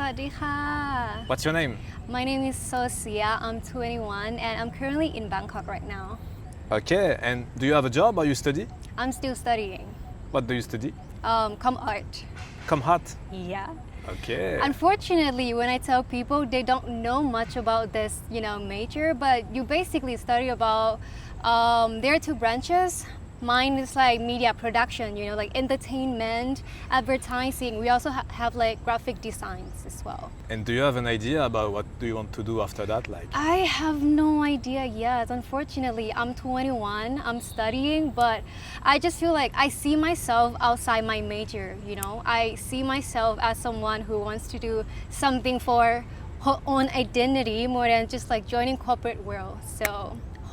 วัสดีค่ะ What's your name? My name is Sosia. I'm 21 and I'm currently in Bangkok right now. Okay, and do you have a job or you study? I'm still studying. What do you study? Com art. Come hot. Yeah. Okay. Unfortunately, when I tell people, they don't know much about this, major, but you basically study about, there are two branches. Mine is like media production, like entertainment, advertising. We also have like graphic designs as well. And do you have an idea about what do you want to do after that? Like, I have no idea yet. Unfortunately, I'm 21, I'm studying, but I just feel like I see myself outside my major, I see myself as someone who wants to do something for her own identity more than just like joining corporate world. So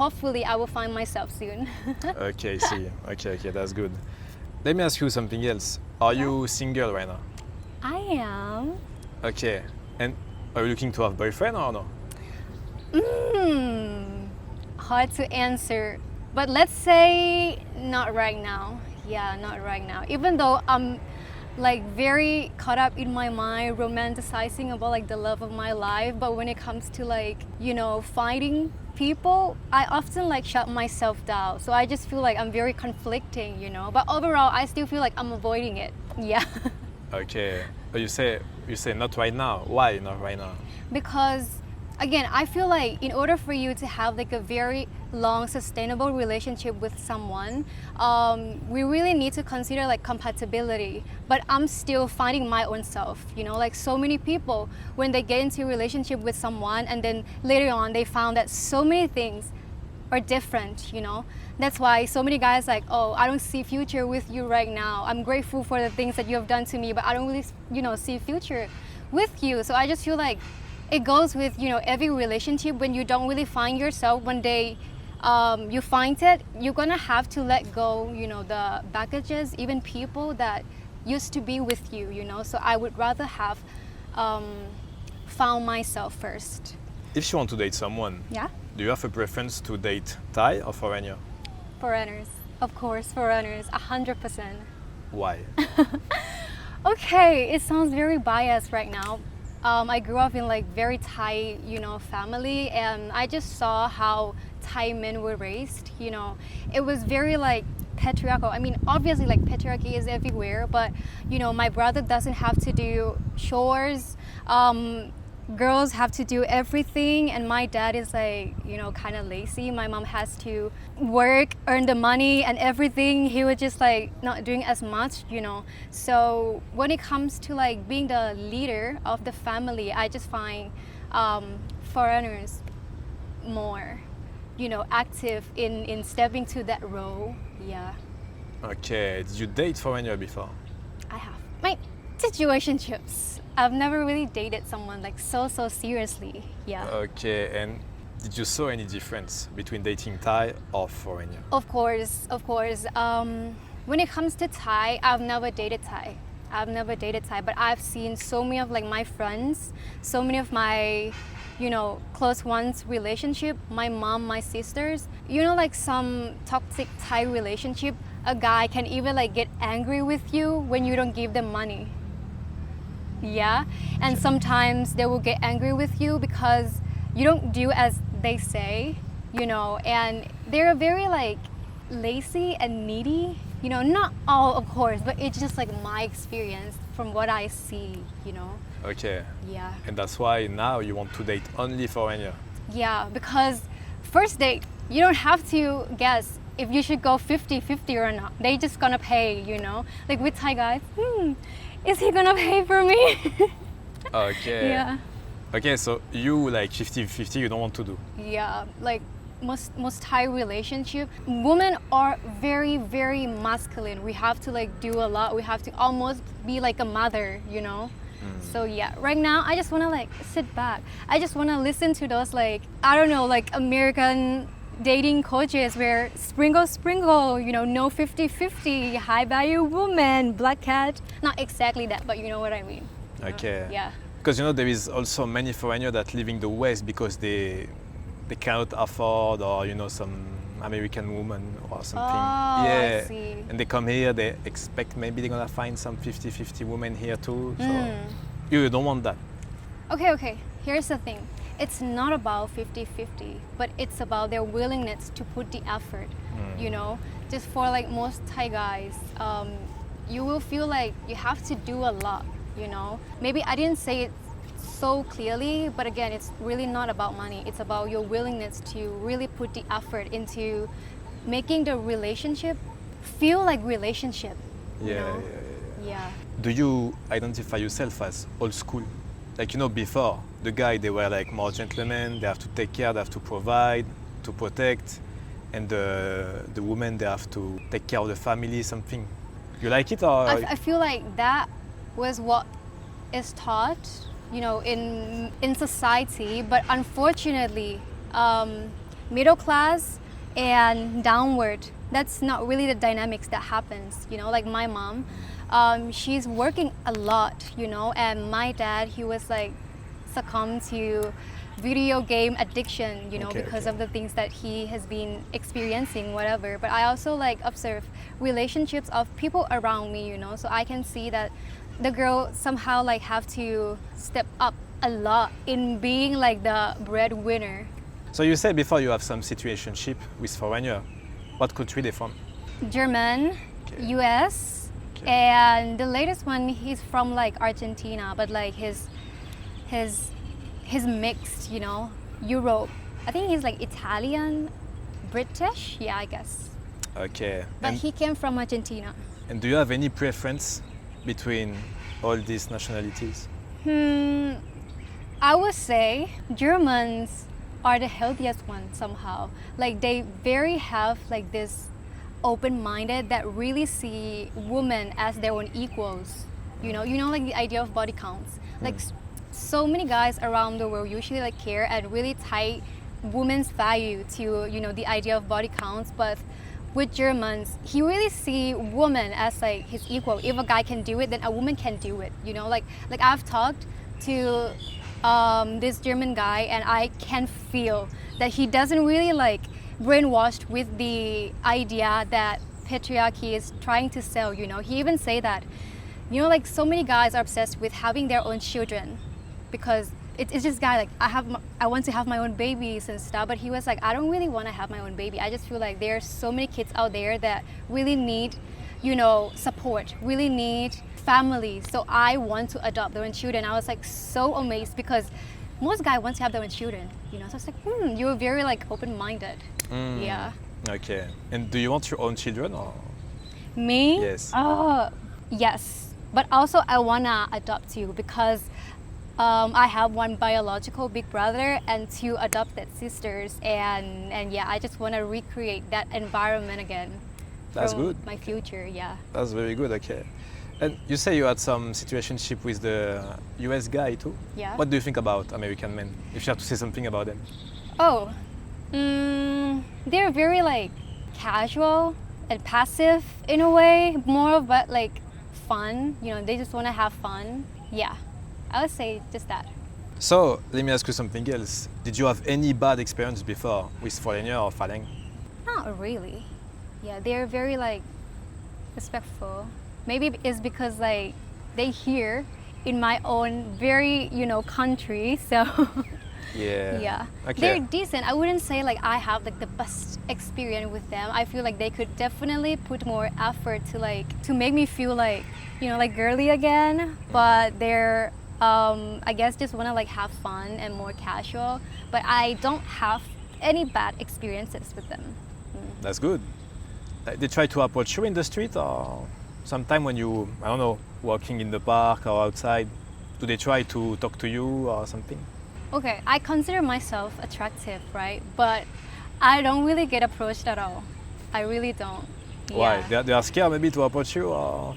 hopefully I will find myself soon. okay, see. Okay, that's good. Let me ask you something else. Are you single right now? I am. Okay. And are you looking to have boyfriend or no? Hard to answer. But let's say not right now. Yeah, not right now. Even though I'm like very caught up in my mind, romanticizing about like the love of my life. But when it comes to like, finding people, I often like shut myself down. So I just feel like I'm very conflicting, But overall, I still feel like I'm avoiding it. Yeah. Okay. But you say not right now. Why not right now? Because again, I feel like in order for you to have like a very long sustainable relationship with someone, we really need to consider like compatibility. But I'm still finding my own self, like so many people when they get into a relationship with someone and then later on they found that so many things are different, That's why so many guys like, oh, I don't see future with you right now. I'm grateful for the things that you have done to me, but I don't really, see future with you. So I just feel like it goes with, every relationship. When you don't really find yourself, one day you find it, you're gonna have to let go, the baggages, even people that used to be with you, So I would rather have found myself first. If you want to date someone, Yeah? do you have a preference to date Thai or foreigner? Foreigners. Of course, foreigners, 100%. Why? Okay, it sounds very biased right now. I grew up in like very Thai, family, and I just saw how Thai men were raised. It was very like patriarchal. I mean, obviously like patriarchy is everywhere, but my brother doesn't have to do chores. Girls have to do everything, and my dad is like, kind of lazy. My mom has to work, earn the money and everything. He was just like not doing as much, So when it comes to like being the leader of the family, I just find foreigners more, active in stepping to that role. Yeah. Okay. Did you date foreigner before? I have my situationships. I've never really dated someone like so seriously. Yeah. Okay. And did you saw any difference between dating Thai or foreigner? Of course. When it comes to Thai, I've never dated Thai, but I've seen so many of like my friends, so many of my, close ones relationship, my mom, my sisters, like some toxic Thai relationship, a guy can even like get angry with you when you don't give them money. Yeah, and sometimes they will get angry with you because you don't do as they say, and they're very like lazy and needy, not all of course, but it's just like my experience from what I see, Okay. Yeah. And that's why now you want to date only foreigner. Yeah, because first date, you don't have to guess if you should go 50-50 or not. They just gonna pay, like with Thai guys, is he gonna pay for me? Okay. Yeah. Okay, so you like 50-50 you don't want to do. Yeah, like most Thai relationship, women are very, very masculine. We have to like do a lot. We have to almost be like a mother, So yeah, right now I just want to like sit back. I just want to listen to those like, I don't know, like American dating coaches where sprinkle, no 50-50, high value woman, black cat. Not exactly that, but you know what I mean. Okay. Yeah. Because there is also many foreigners that live in the West because they cannot afford or some American woman or something. Oh, yeah. I see. And they come here, they expect maybe they're gonna find some 50-50 women here too. So you don't want that. Okay. Here's the thing. It's not about 50-50, but it's about their willingness to put the effort, you know? Just for like most Thai guys, you will feel like you have to do a lot, you know? Maybe I didn't say it so clearly, but again, it's really not about money. It's about your willingness to really put the effort into making the relationship feel like relationship. You know? Yeah. Do you identify yourself as old school? Like, you know, before, the guy, they were like more gentlemen, they have to take care, they have to provide, to protect, and the women, they have to take care of the family, something. You like it or? I feel like that was what is taught, you know, in society, but unfortunately, middle class and downward, that's not really the dynamics that happens, you know, like my mom. She's working a lot, you know, and my dad, he was like succumbed to video game addiction, you know, because of the things that he has been experiencing, whatever. But I also like observe relationships of people around me, you know, so I can see that the girl somehow like have to step up a lot in being like the breadwinner. So you said before you have some situationship with foreigner. What country they from? German, US, and the latest one, he's from like Argentina, but like his mixed, you know, Europe. I think he's like Italian, British, yeah, I guess. Okay. But he came from Argentina. And do you have any preference between all these nationalities? I would say Germans are the healthiest ones somehow. Like they very have like this open-minded that really see women as their own equals. You know like the idea of body counts. Like so many guys around the world usually like care and really tie women's value to, you know, the idea of body counts, but with Germans, he really see women as like his equal. If a guy can do it, then a woman can do it. You know, like I've talked to this German guy, and I can feel that he doesn't really like brainwashed with the idea that patriarchy is trying to sell. You know, he even say that, you know, like so many guys are obsessed with having their own children because it's just guy like I want to have my own babies and stuff, but he was like, I don't really want to have my own baby. I just feel like there are so many kids out there that really need, you know, support, really need family. So I want to adopt their own children. I was like so amazed because most guys want to have their own children, you know. So I was like, you're very like open-minded. Yeah. Okay. And do you want your own children or? Me? Yes. Oh, yes. But also I wanna adopt you because I have one biological big brother and 2 adopted sisters, and yeah, I just want to recreate that environment again. That's good. My future, yeah. That's very good. Okay. And you say you had some situationship with the US guy too. Yeah. What do you think about American men? If you have to say something about them. Oh, they're very like casual and passive in a way, more of but like fun. You know, they just want to have fun. Yeah. I would say just that. So let me ask you something else. Did you have any bad experience before with foreigner or Faleng? Not really. Yeah, they're very like respectful. Maybe it's because like they hear in my own very, you know, country. So Yeah. yeah. Okay. They're decent. I wouldn't say like I have like the best experience with them. I feel like they could definitely put more effort to make me feel like, you know, like girly again. But they're I guess just want to like have fun and more casual, but I don't have any bad experiences with them. That's good. They try to approach you in the street or sometime when you, I don't know, walking in the park or outside, do they try to talk to you or something? Okay, I consider myself attractive, right? But I don't really get approached at all. I really don't. Why? Yeah. They are scared maybe to approach you or?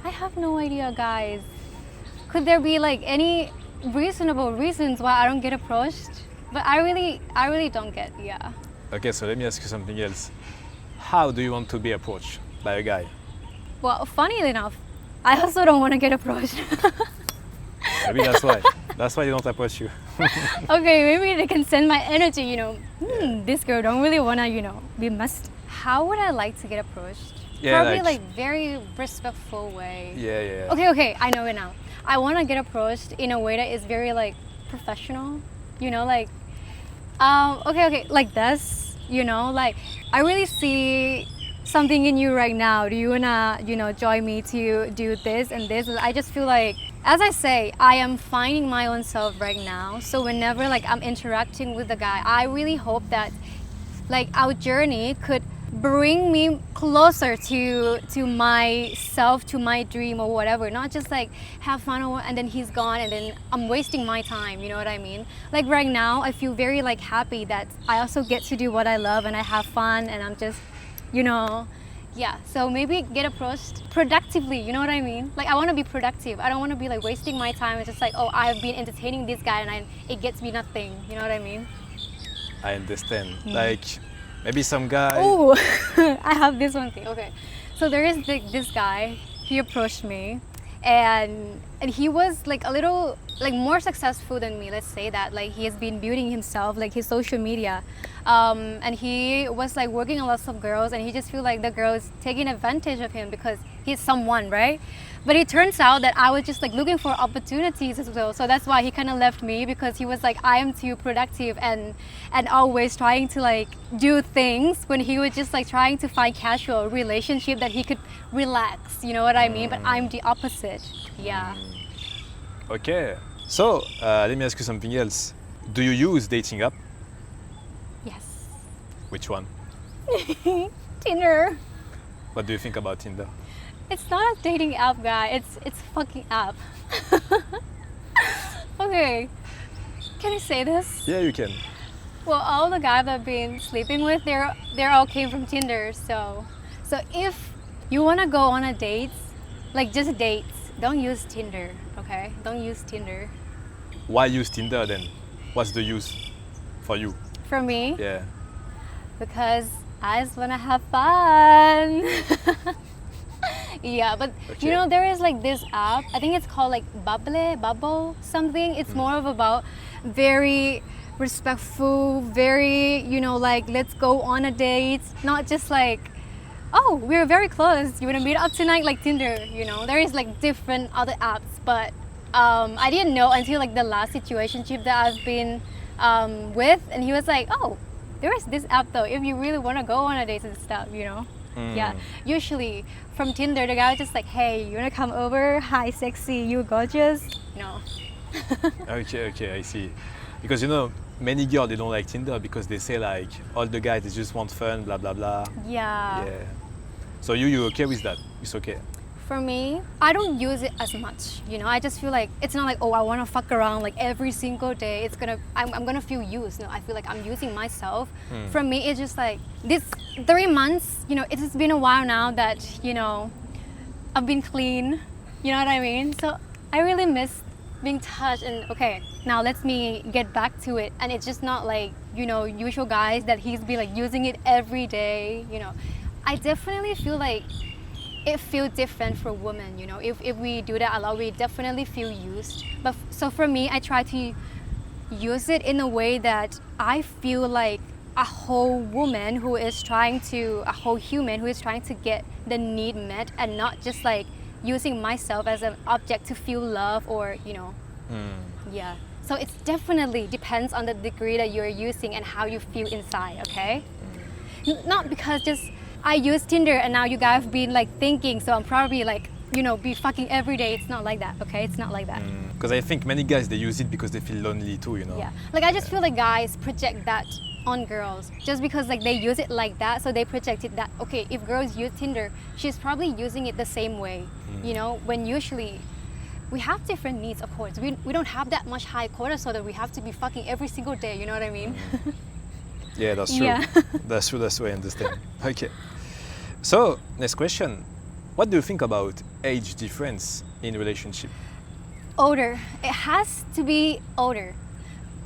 I have no idea, guys. Could there be like any reasonable reasons why I don't get approached? But I really don't get, yeah. Okay, so let me ask you something else. How do you want to be approached by a guy? Well, funny enough, I also don't want to get approached. Maybe that's why. That's why they don't approach you. Okay, maybe they can send my energy, you know. This girl don't really want to, you know, be must. How would I like to get approached? Yeah, Probably like very respectful way. Yeah. Okay, I know it now. I want to get approached in a way that is very like professional, you know, like okay, like this, you know, like I really see something in you right now. Do you wanna, you know, join me to do this and this? I just feel like, as I say, I am finding my own self right now. So whenever like I'm interacting with the guy, I really hope that like our journey could bring me closer to myself, to my dream or whatever. Not just like have fun and then he's gone and then I'm wasting my time, you know what I mean? Like right now I feel very like happy that I also get to do what I love and I have fun and I'm just, you know, yeah. So maybe get approached productively, you know what I mean? Like I want to be productive. I don't want to be like wasting my time. It's just like, oh, I've been entertaining this guy and it gets me nothing, you know what I mean? I understand. Like maybe some guy. Oh, I have this one thing. Okay, so there is this guy. He approached me, and he was like a little like more successful than me. Let's say that like he has been building himself, like his social media, and he was like working on lots of girls, and he just feel like the girls taking advantage of him because he's someone, right? But it turns out that I was just like looking for opportunities as well. So that's why he kind of left me because he was like, I am too productive and always trying to like do things when he was just like trying to find casual relationship that he could relax. You know what I mean? But I'm the opposite. Yeah. Okay. So let me ask you something else. Do you use dating app? Yes. Which one? Tinder. What do you think about Tinder? It's not a dating app, guy. It's fucking app. Okay. Can I say this? Yeah, you can. Well, all the guys I've been sleeping with, they're all came from Tinder. So if you wanna go on a date, like just dates, don't use Tinder. Okay? Don't use Tinder. Why use Tinder then? What's the use for you? For me, Yeah. because I just wanna have fun. Yeah, but Okay. you know there is like this app. I think it's called like Bubble something. It's more of about very respectful, very, you know, like let's go on a date, not just like, oh, we're very close, you want to meet up tonight, like Tinder. You know, there is like different other apps, but I didn't know until like the last situationship that I've been with, and he was like, oh, there is this app though if you really want to go on a date and stuff, you know. Yeah, usually from Tinder the guy was just like, hey, you wanna come over? Hi sexy, you gorgeous? No. Okay, I see. Because you know, many girls they don't like Tinder because they say like all the guys they just want fun, blah blah blah. Yeah. Yeah. So you okay with that? It's okay. For me, I don't use it as much. You know, I just feel like it's not like, oh, I want to fuck around like every single day. I'm gonna feel used. No, I feel like I'm using myself. For me, it's just like this 3 months. You know, it has been a while now that, you know, I've been clean. You know what I mean? So I really miss being touched. And okay, now let me get back to it. And it's just not like, you know, usual guys that he's be like using it every day. You know, I definitely feel like it feels different for women, you know. If we do that a lot, we definitely feel used. But so for me, I try to use it in a way that I feel like a whole woman who is trying to, a whole human who is trying to get the need met and not just like using myself as an object to feel love or, you know. Yeah. So it definitely depends on the degree that you're using and how you feel inside, okay? Not because just I use Tinder and now you guys have been like thinking, so I'm probably like, you know, be fucking every day. It's not like that, okay? It's not like that. Because I think many guys they use it because they feel lonely too, you know. Yeah. Like I just feel like guys project that on girls just because like they use it like that, so they project it that, okay, if girls use Tinder, she's probably using it the same way, you know, when usually we have different needs, of course. We don't have that much high cortisol that we have to be fucking every single day, you know what I mean? Yeah, that's true. Yeah. That's true, that's what I understand. Okay. So, next question. What do you think about age difference in relationship? Older. It has to be older.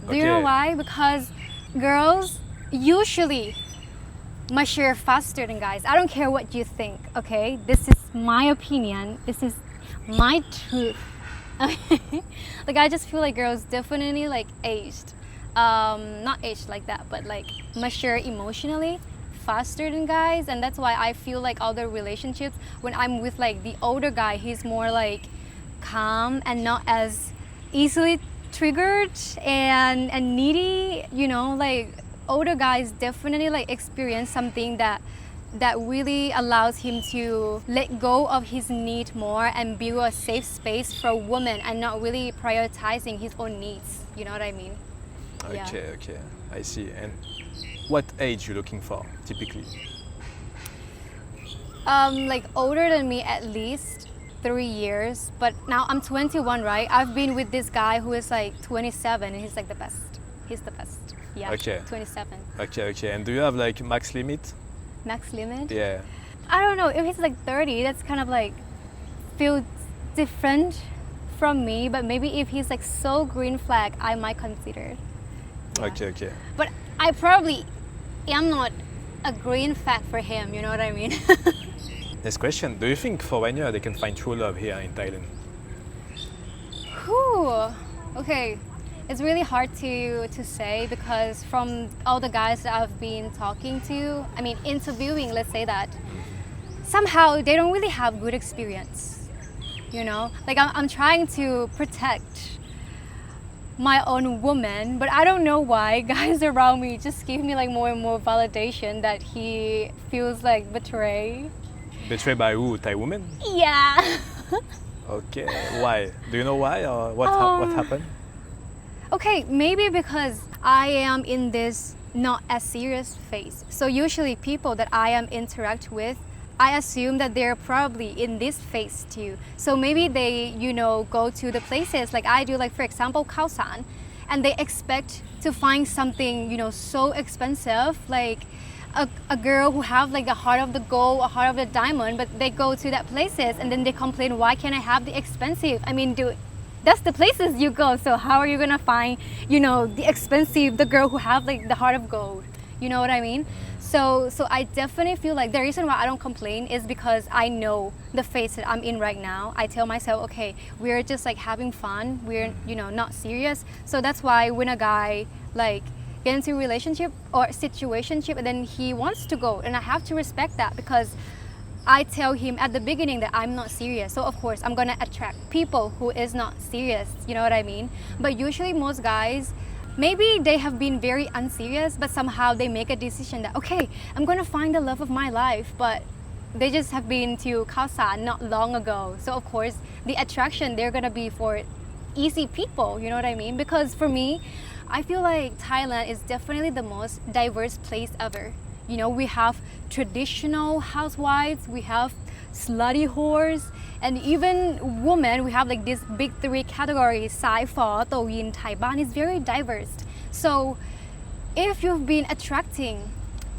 Do you know Okay. why? Because girls usually mature faster than guys. I don't care what you think, okay? This is my opinion. This is my truth. Like I just feel like girls definitely like aged. Not aged like that, but like mature emotionally faster than guys, and that's why I feel like all the relationships when I'm with like the older guy, he's more like calm and not as easily triggered and needy, you know, like older guys definitely like experience something that really allows him to let go of his need more and build a safe space for a woman and not really prioritizing his own needs. You know what I mean? Yeah. Okay, I see. And what age you looking for typically? Like older than me at least 3 years, but now I'm 21, right? I've been with this guy who is like 27 and he's like the best. He's the best. Yeah. Okay. 27. Okay. And do you have like max limit? Max limit? Yeah. I don't know. If he's like 30, that's kind of like feels different from me. But maybe if he's like so green flag, I might consider. Yeah. Okay. But I probably am not a green flag for him. You know what I mean? Next question. Do you think for 1 year they can find true love here in Thailand? Whew. Okay. It's really hard to say because from all the guys that I've been talking to, I mean interviewing, let's say that, somehow they don't really have good experience. You know, like I'm trying to protect my own woman, but I don't know why guys around me just give me like more and more validation that he feels like betrayed. Betrayed by who? Thai woman? Yeah. Okay. Why? Do you know why or what happened? Okay, maybe because I am in this not as serious phase. So usually people that I am interact with, I assume that they're probably in this phase too. So maybe they, you know, go to the places like I do, like for example, Khao San, and they expect to find something, you know, so expensive, like a girl who have like the heart of the gold, a heart of the diamond, but they go to that places and then they complain, why can't I have the expensive? I mean, that's the places you go. So how are you gonna find, you know, the expensive, the girl who have like the heart of gold? You know what I mean? So I definitely feel like the reason why I don't complain is because I know the phase that I'm in right now. I tell myself, okay, we're just like having fun. We're, you know, not serious. So that's why when a guy like get into a relationship or situationship and then he wants to go, and I have to respect that because I tell him at the beginning that I'm not serious. So of course I'm gonna attract people who is not serious. You know what I mean? But usually most guys, maybe they have been very unserious, but somehow they make a decision that, okay, I'm gonna find the love of my life, but they just have been to Khao San not long ago. So of course the attraction, they're gonna be for easy people, you know what I mean? Because for me, I feel like Thailand is definitely the most diverse place ever. You know, we have traditional housewives, we have slutty whores, and even women, we have like these big 3 categories, Sai Pho, To Yin, Thai Ban is very diverse. So if you've been attracting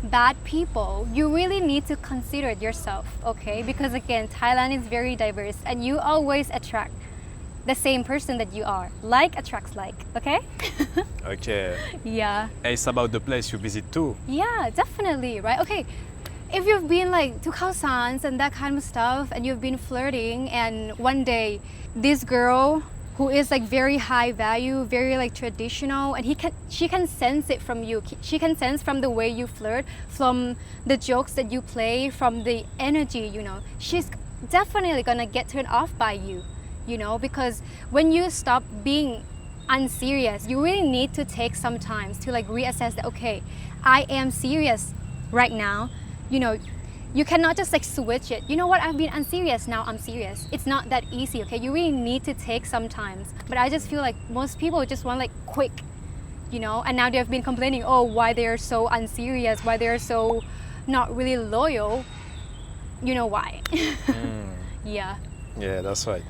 bad people, you really need to consider it yourself, okay? Because again, Thailand is very diverse and you always attract the same person that you are. Like attracts like, okay? Okay. Yeah. It's about the place you visit too. Yeah, definitely, right? Okay, if you've been like to Khao Sans and that kind of stuff and you've been flirting and one day this girl who is like very high value, very like traditional, and she can sense it from you. She can sense from the way you flirt, from the jokes that you play, from the energy, you know. She's definitely gonna get turned off by you, you know, because when you stop being unserious, you really need to take some time to like reassess that, okay, I am serious right now. You know, you cannot just like switch it. You know what, I've been unserious, now I'm serious. It's not that easy, okay? You really need to take some time. But I just feel like most people just want like quick, you know, and now they've been complaining, oh, why they're so unserious, why they're so not really loyal. You know why. Yeah. Yeah, that's right.